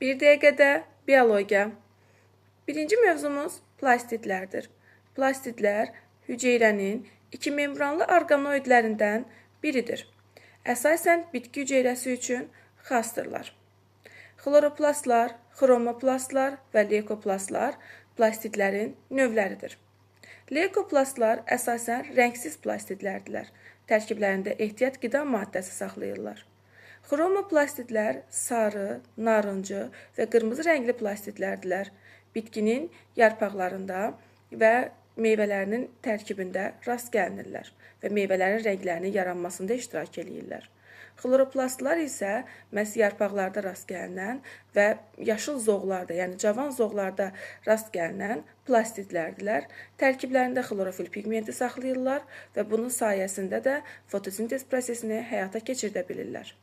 Bir dəqiqədə biologiya. Birinci mövzumuz plastidlərdir. Plastidlər hüceyrənin iki membranlı orqanoidlərindən biridir. Əsasən bitki hüceyrəsi üçün xasdırlar. Xloroplastlar, xromoplastlar və leykoplastlar plastidlərin növləridir. Leykoplastlar əsasən rəngsiz plastidlərdilər. Tərkiblərində ehtiyat qida maddəsi saxlayırlar. Xromoplastidlər sarı, narıncı və qırmızı rəngli plastidlərdilər. Bitkinin yarpaqlarında və meyvələrinin tərkibində rast gəlinirlər və meyvələrin rənglərinin yaranmasında iştirak edirlər. Xloroplastlar isə məhz yarpaqlarda rast gəlinən və yaşıl zoğlarda, yəni cavan zoğlarda rast gəlinən plastidlərdilər. Tərkiblərində xlorofil pigmenti saxlayırlar və bunun sayəsində də fotosintez prosesini həyata keçirdə bilirlər.